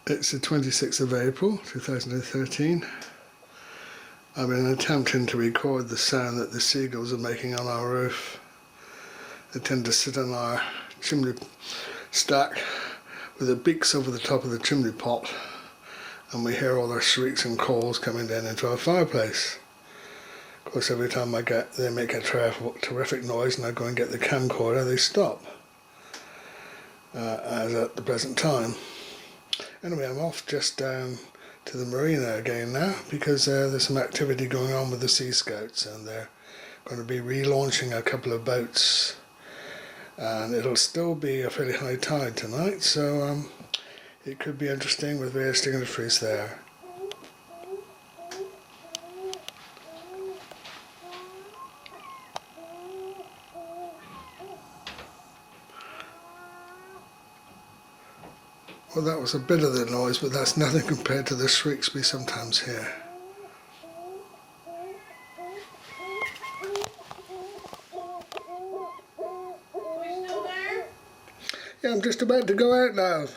It's the 26th of April 2013. I've been attempting to record the sound that the seagulls are making on our roof. They tend to sit on our chimney stack with their beaks over the top of the chimney pot, and we hear all their shrieks and calls coming down into our fireplace. Of course, every time they make a terrific noise and I go and get the camcorder, they stop, as at the present time. Anyway, I'm off just down to the Marina again now, because there's some activity going on with the Sea Scouts, and they're going to be relaunching a couple of boats, and it'll still be a fairly high tide tonight, so it could be interesting with various dignitaries there. Well, that was a bit of the noise, but that's nothing compared to the shrieks we sometimes hear. Are you still there? Yeah, I'm just about to go out now.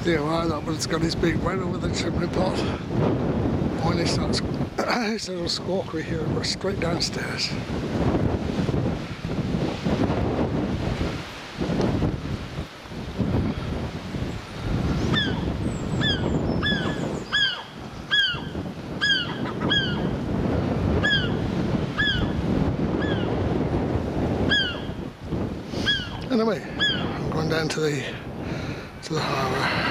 There you are, that one's got his beak right over the chimney pot. When he starts his little squawk, we hear it straight downstairs. Anyway, I'm going down to the harbour.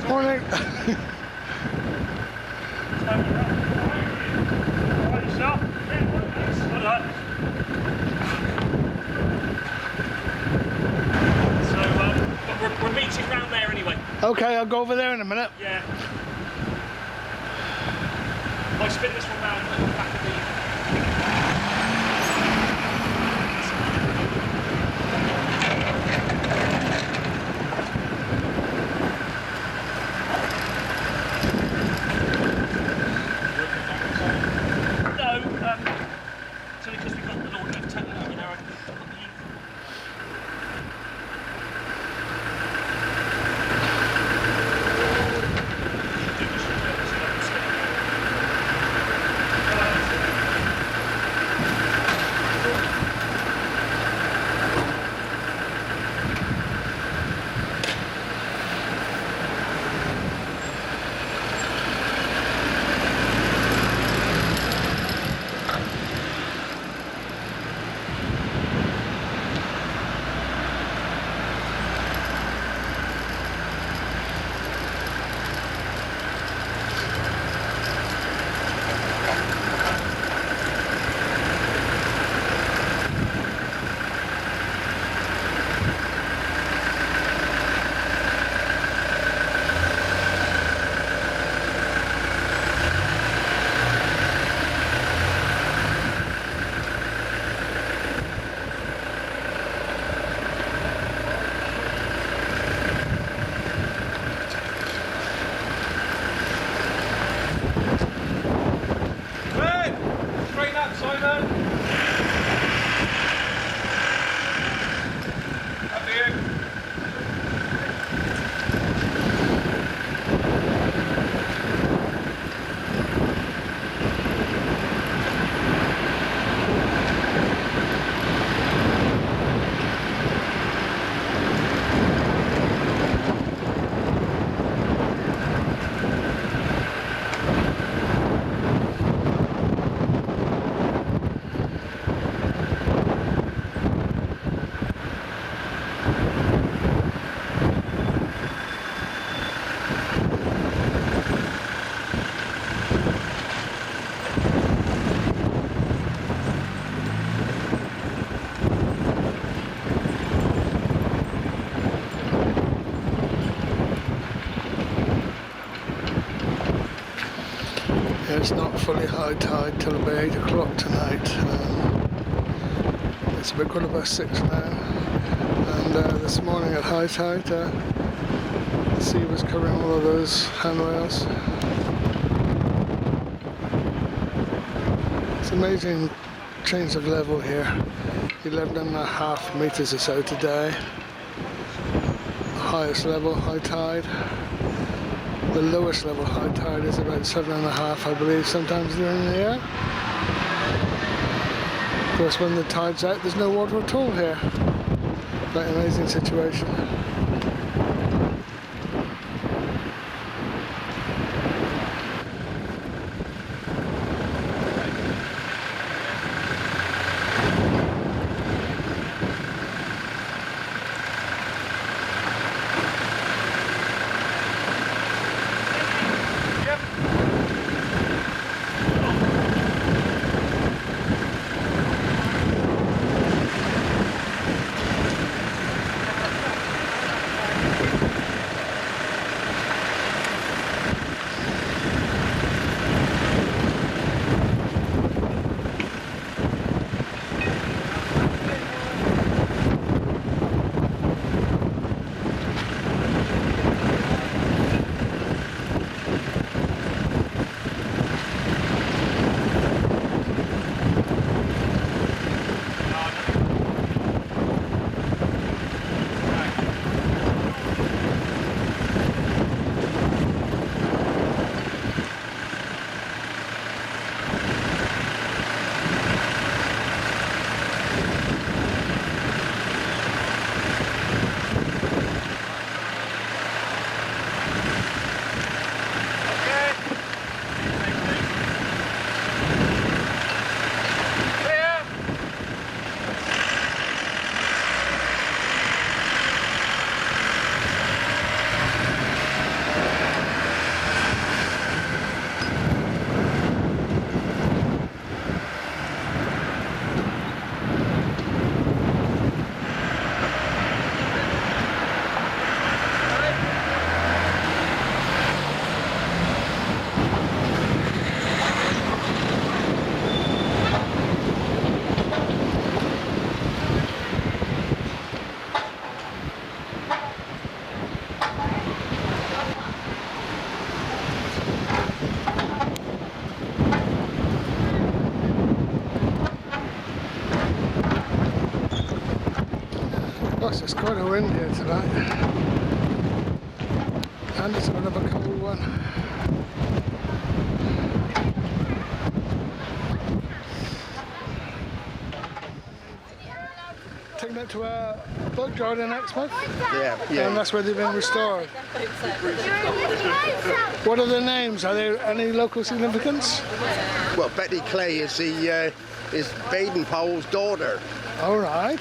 Morning. We're meeting round there anyway. Okay, I'll go over there in a minute. Yeah. I'll spin this one round at the back of the... it's not fully high tide till about 8 o'clock tonight. It's about 6:15 now, and this morning at high tide the sea was covering all of those handrails. It's amazing change of level here. 11.5 meters or so today. Highest level high tide. The lowest level high tide is about 7.5, I believe, sometimes during the year. Of course, when the tide's out, there's no water at all here. Quite an amazing situation. Gosh, it's quite a wind here tonight, and it's a bit of a cold one. Taking it to a boat yard in Exmouth, and that's where they've been restored. What are their names? Are there any local significance? Well, Betty Clay is Baden-Powell's daughter. All right.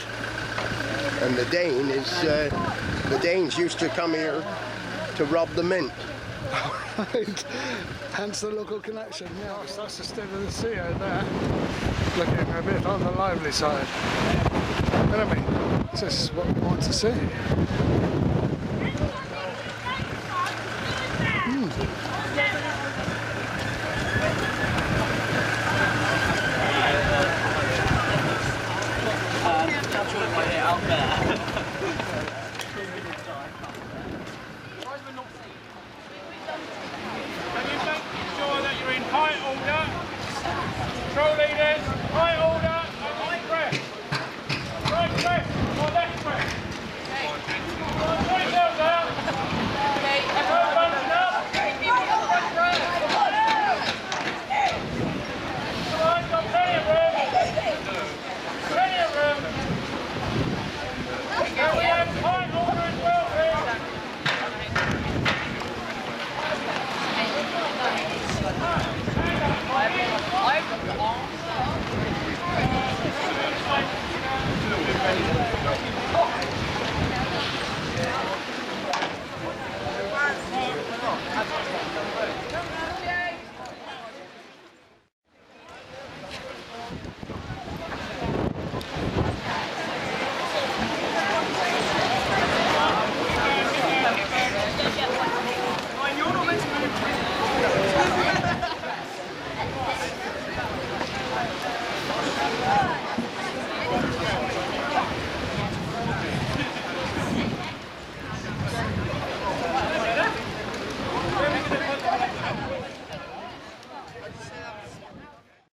And the Dane is, the Danes used to come here to rob the mint. Right. Hence the local connection. Yeah, that's the state of the sea out there. Looking a bit on the lively side. But I mean, this is what we want to see.